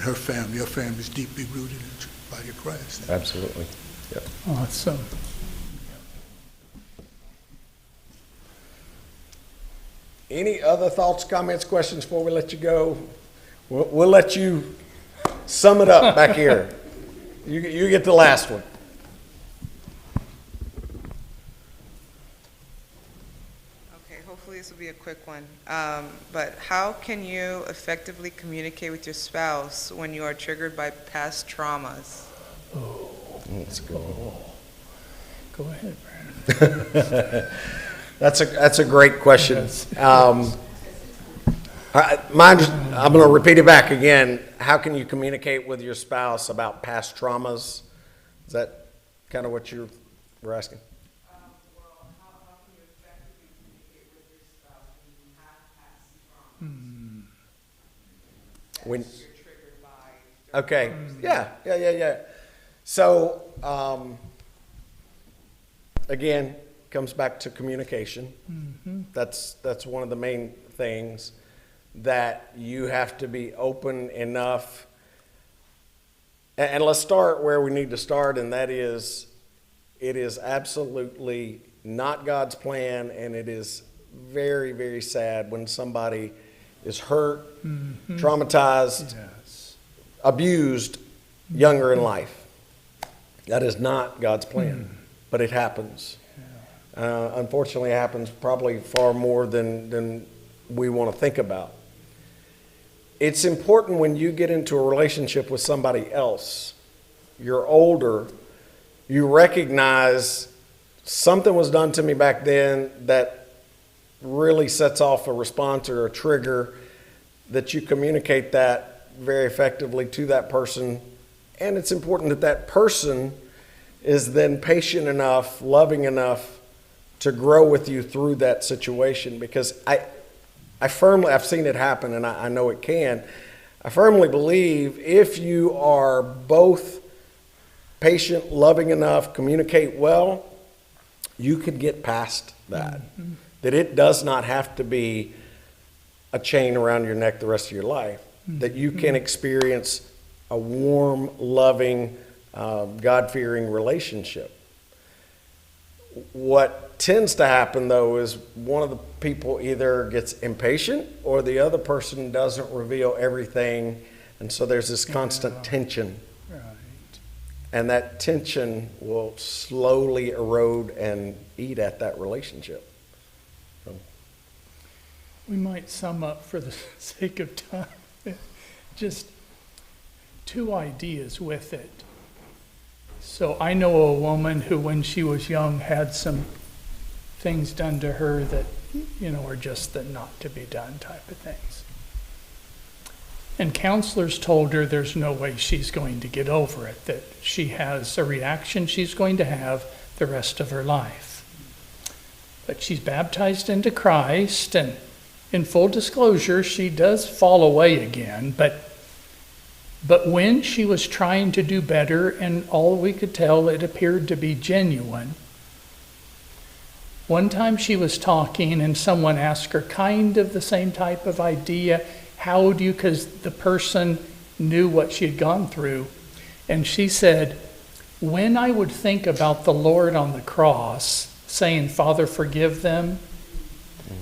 her family. Her family is deeply rooted in the body of Christ. Absolutely. Yep. Awesome. Any other thoughts, comments, questions before we let you go? We'll let you sum it up back here. You get the last one. Okay, hopefully this will be a quick one. But how can you effectively communicate with your spouse when you are triggered by past traumas? Oh, that's good. Go ahead, Brandon. That's a great question. I'm going to repeat it back again. How can you communicate with your spouse about past traumas? Is that kind of what you were asking? Well, how can you effectively communicate with your spouse when you have past traumas? When You're triggered by. Okay. Yeah. So, again, comes back to communication. That's one of the main things, that you have to be open enough. And let's start where we need to start, and that is, it is absolutely not God's plan, and it is very, very sad when somebody is hurt, traumatized, abused younger in life. That is not God's plan, but it happens. Unfortunately, it happens probably far more than we want to think about. It's important when you get into a relationship with somebody else, you're older, you recognize something was done to me back then that really sets off a response or a trigger, that you communicate that very effectively to that person. And it's important that that person is then patient enough, loving enough to grow with you through that situation, because I've seen it happen, and I know it can. I firmly believe if you are both patient, loving enough, communicate well, you could get past that. That it does not have to be a chain around your neck the rest of your life. That you can experience a warm, loving, God-fearing relationship. What tends to happen, though, is one of the people either gets impatient or the other person doesn't reveal everything, and so there's this constant tension. Right. And that tension will slowly erode and eat at that relationship. So. We might sum up for the sake of time. Just two ideas with it. So I know a woman who, when she was young, had some things done to her that, are just the not to be done type of things. And counselors told her there's no way she's going to get over it, that she has a reaction she's going to have the rest of her life. But she's baptized into Christ, and in full disclosure, she does fall away again, but when she was trying to do better, and all we could tell, it appeared to be genuine. One time she was talking and someone asked her kind of the same type of idea. How do you, because the person knew what she had gone through. And she said, when I would think about the Lord on the cross saying, Father, forgive them,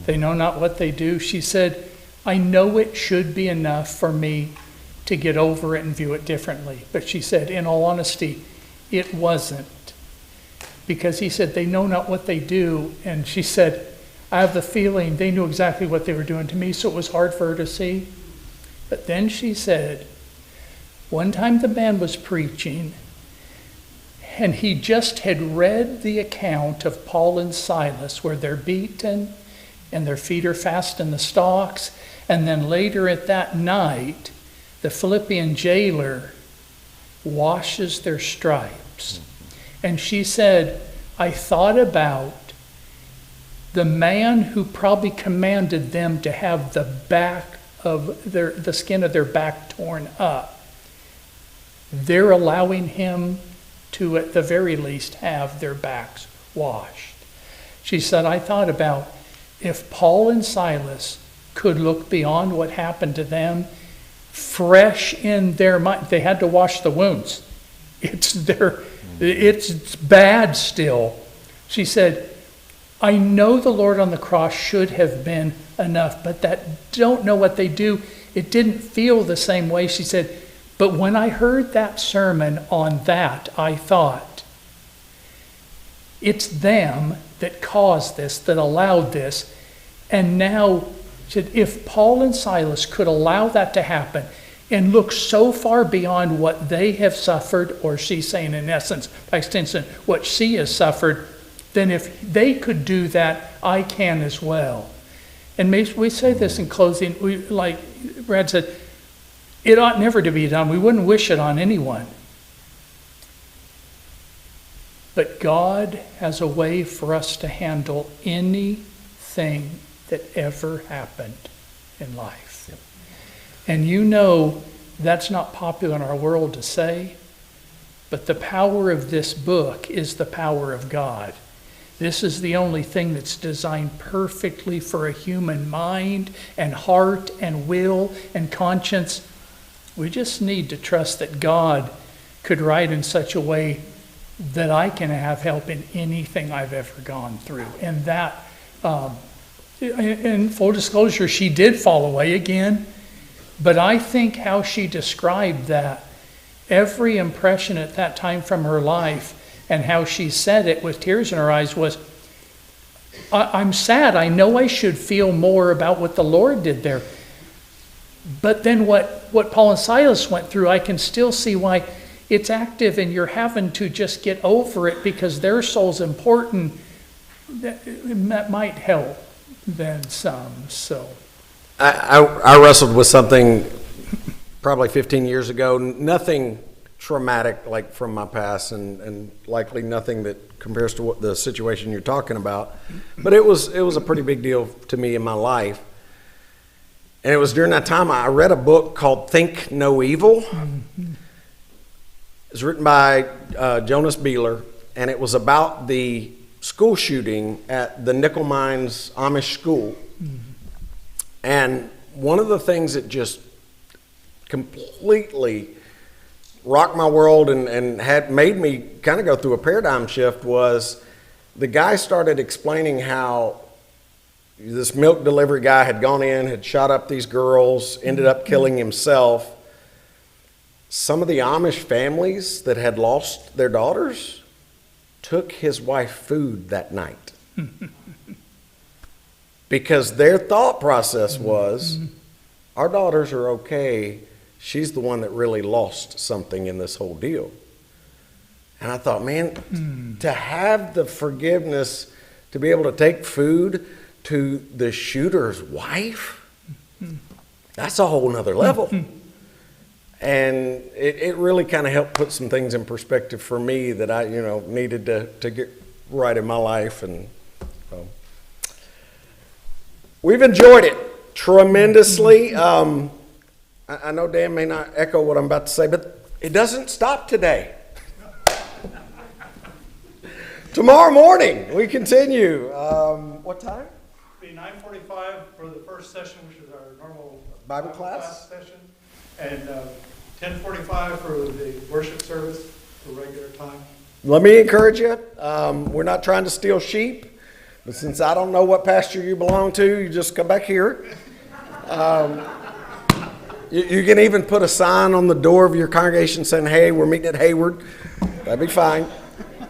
they know not what they do. She said, I know it should be enough for me to get over it and view it differently. But she said, in all honesty, it wasn't. Because he said, they know not what they do. And she said, I have the feeling they knew exactly what they were doing to me, so it was hard for her to see. But then she said, one time the man was preaching, And he just had read the account of Paul and Silas where they're beaten and their feet are fast in the stocks. And then later at that night, the Philippian jailer washes their stripes. And she said, I thought about the man who probably commanded them to have the skin of their back torn up. They're allowing him to, at the very least, have their backs washed. She said, I thought about if Paul and Silas could look beyond what happened to them, fresh in their mind. They had to wash the wounds. It's bad still. She said, I know the Lord on the cross should have been enough, but that don't know what they do. It didn't feel the same way. She said, but when I heard that sermon on that, I thought, it's them that caused this, that allowed this. And now, if Paul and Silas could allow that to happen and look so far beyond what they have suffered, or she's saying in essence, by extension, what she has suffered, then if they could do that, I can as well. And we say this in closing, like Brad said, it ought never to be done. We wouldn't wish it on anyone. But God has a way for us to handle anything that ever happened in life. Yep. And you know that's not popular in our world to say, but the power of this book is the power of God. This is the only thing that's designed perfectly for a human mind and heart and will and conscience. We just need to trust that God could write in such a way that I can have help in anything I've ever gone through. And that, in full disclosure, she did fall away again. But I think how she described that, every impression at that time from her life, and how she said it with tears in her eyes was, I'm sad. I know I should feel more about what the Lord did there. But then what Paul and Silas went through, I can still see why it's active and you're having to just get over it because their soul's important. That might help then some. So I wrestled with something probably 15 years ago. Nothing traumatic like from my past and likely nothing that compares to what the situation you're talking about. But it was a pretty big deal to me in my life. And it was during that time I read a book called Think No Evil. Mm-hmm. It's written by Jonas Beeler, and it was about the school shooting at the Nickel Mines Amish school. Mm-hmm. And one of the things that just completely rocked my world and had made me kind of go through a paradigm shift was the guy started explaining how this milk delivery guy had gone in, had shot up these girls, ended up killing himself. Some of the Amish families that had lost their daughters took his wife food that night. Because their thought process was, our daughters are okay. She's the one that really lost something in this whole deal. And I thought, man, to have the forgiveness to be able to take food to the shooter's wife, that's a whole nother level. And it really kind of helped put some things in perspective for me that I, needed to get right in my life. And so we've enjoyed it tremendously. I know Dan may not echo what I'm about to say, but it doesn't stop today. Tomorrow morning we continue. What time? It'll be 9:45 for the first session, which is our normal Bible class session, and 10:45 for the worship service, the regular time. Let me encourage you. We're not trying to steal sheep, but since I don't know what pasture you belong to, you just come back here. You can even put a sign on the door of your congregation saying, hey, we're meeting at Hayward. That'd be fine.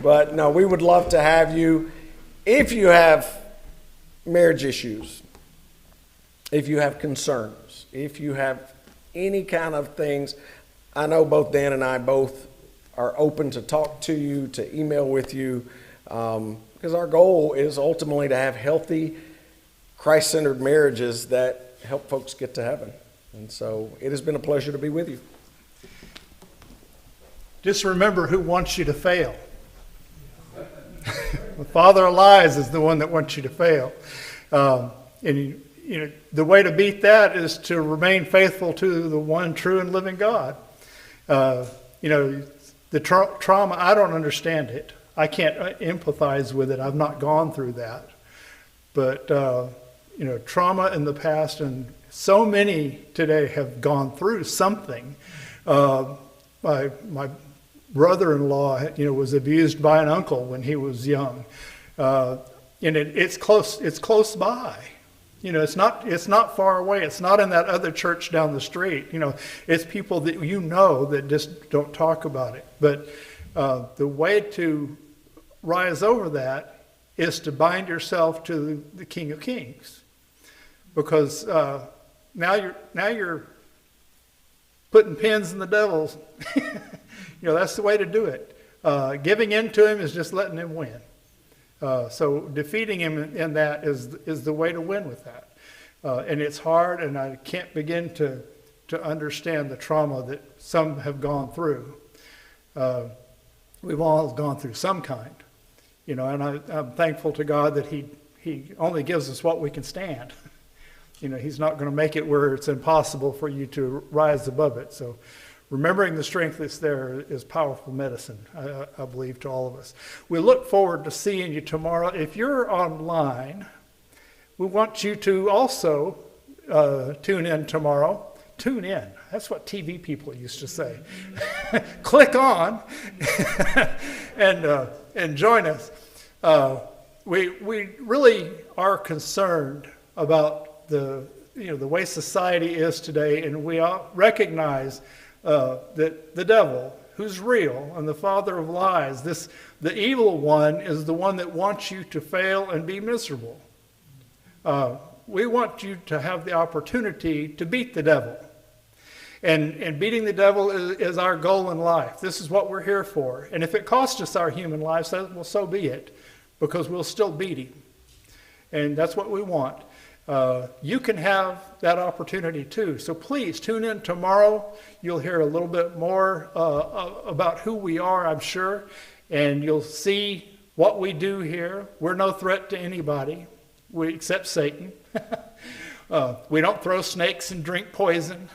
But no, we would love to have you. If you have marriage issues, if you have concerns, if you have any kind of things, I know both Dan and I both are open to talk to you, to email with you, because our goal is ultimately to have healthy, Christ-centered marriages that help folks get to heaven. And so it has been a pleasure to be with you. Just remember who wants you to fail. The father of lies is the one that wants you to fail. And the way to beat that is to remain faithful to the one true and living God. The trauma, I don't understand it. I can't empathize with it. I've not gone through that. But, trauma in the past, and so many today have gone through something. My brother-in-law, was abused by an uncle when he was young. And it's close by. It's not far away. It's not in that other church down the street. It's people that that just don't talk about it. But the way to rise over that is to bind yourself to the King of Kings, because now you're putting pins in the devil's. That's the way to do it. Giving in to him is just letting him win. So defeating him in that is the way to win with that. And it's hard, and I can't begin to understand the trauma that some have gone through. We've all gone through some kind, and I'm thankful to God that He only gives us what we can stand. He's not going to make it where it's impossible for you to rise above it. So remembering the strength that's there is powerful medicine, I believe, to all of us. We look forward to seeing you tomorrow. If you're online, we want you to also tune in tomorrow. Tune in. That's what TV people used to say. Click on and join us. We really are concerned about the way society is today, and we all recognize that the devil, who's real, and the father of lies, the evil one, is the one that wants you to fail and be miserable. We want you to have the opportunity to beat the devil. And beating the devil is our goal in life. This is what we're here for. And if it costs us our human lives, well, so be it, because we'll still beat him. And that's what we want. You can have that opportunity too. So please tune in tomorrow. You'll hear a little bit more about who we are, I'm sure. And you'll see what we do here. We're no threat to anybody, except Satan. We don't throw snakes and drink poison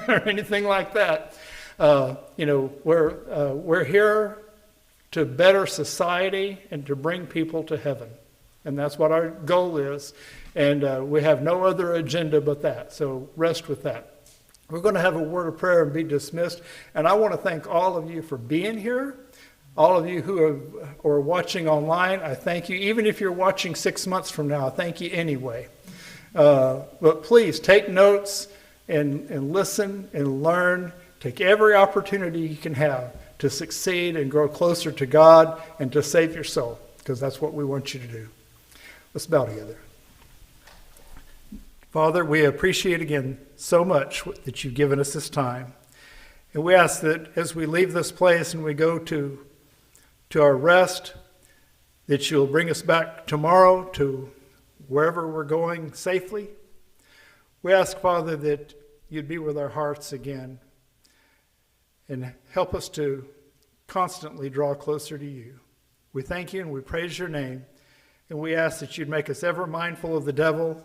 or anything like that. We're here to better society and to bring people to heaven. And that's what our goal is. And we have no other agenda but that. So rest with that. We're going to have a word of prayer and be dismissed. And I want to thank all of you for being here. All of you who are watching online, I thank you. Even if you're watching 6 months from now, I thank you anyway. But please take notes and listen and learn. Take every opportunity you can have to succeed and grow closer to God and to save your soul, because that's what we want you to do. Let's bow together. Father, we appreciate again so much that you've given us this time. And we ask that as we leave this place and we go to our rest, that you'll bring us back tomorrow to wherever we're going safely. We ask, Father, that you'd be with our hearts again and help us to constantly draw closer to you. We thank you and we praise your name, and we ask that you'd make us ever mindful of the devil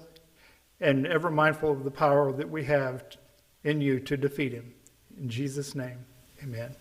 and ever mindful of the power that we have in you to defeat him. In Jesus' name, amen.